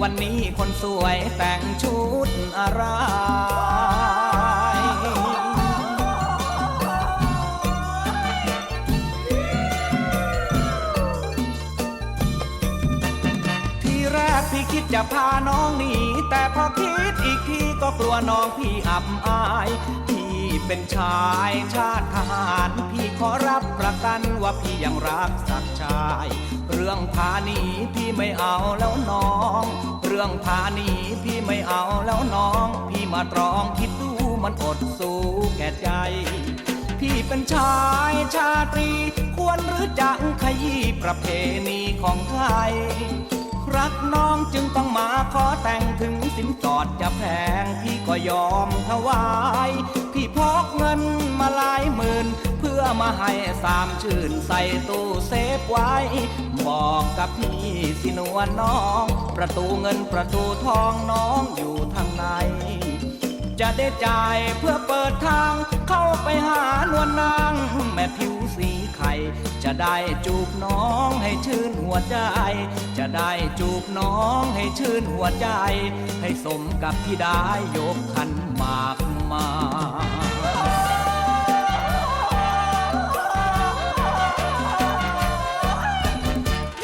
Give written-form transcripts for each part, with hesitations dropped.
วันนี้คนสวยแต่งชุดอะไรพี่คิดจะพาน้องหนีแต่พอคิดอีกทีก็กลัวน้องพี่อับอายพี่เป็นชายชาติทหารพี่ขอรับประกันว่าพี่ยังรักสักชายเรื่องพาหนีพี่ไม่เอาแล้วน้องเรื่องพาหนีพี่ไม่เอาแล้วน้องพี่มาตรองคิดดูมันอดสู้แก่ใจพี่เป็นชายชาตรีควรหรือจะขยี้ประเพณีของไทยรักน้องจึงต้องมาขอแต่งถึงสินสอดจะแพงพี่ก็ยอมถวายพี่พกเงินมาหลายหมื่นเพื่อมาให้สามชื่นใส่ตู้เซฟไว้บอกกับพี่สินวลน้องประตูเงินประตูทองน้องอยู่ทางในจะได้จ่ายเพื่อเปิดทางเข้าไปหานวลนางแม่ผิวสีไข่จะได้จูบน้องให้ชื่นหัวใจจะได้จูบน้องให้ชื่นหัวใจให้สมกับที่ได้ยกขันหมากมา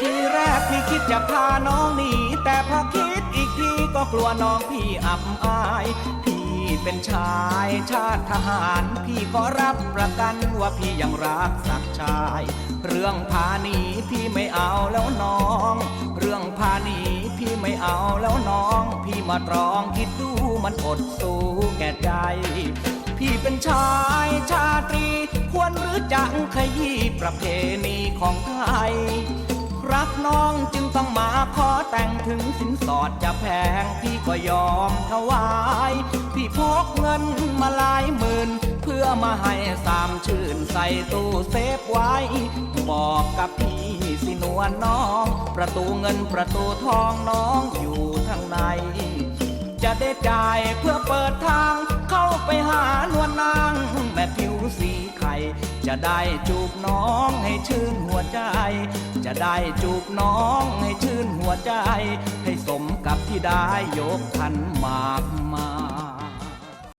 ทีแรกพี่คิดจะพาน้องหนีแต่พอคิดอีกทีก็กลัวน้องพี่อับอายเป็นชายชาติทหารพี่ขอรับประกันว่าพี่ยังรักสักชายเรื่องพาหนีพี่ไม่เอาแล้วน้องเรื่องพาหนีพี่ไม่เอาแล้วน้องพี่มาตรองคิดดูมันอดสู้แก่ใจพี่เป็นชายชาตรีควรหรือจะขยี้ประเพณีของไทยรักน้องจึงต้องมาขอแต่งถึงสินสอดจะแพงพี่ก็ยอมถวายพี่พกเงินมาหลายหมื่นเพื่อมาให้สามชื่นใส่ตู้เซฟไว้บอกกับพี่สินวลน้องประตูเงินประตูทองน้องอยู่ทางในจะได้จ่ายเพื่อเปิดทางเข้าไปหานวลนางแม่ผิวสีไข่จะได้จูบน้องให้ชื่นหัวใจจะได้จูบน้องให้ชื่นหัวใจให้สมกับที่ได้ยกขันหมากมา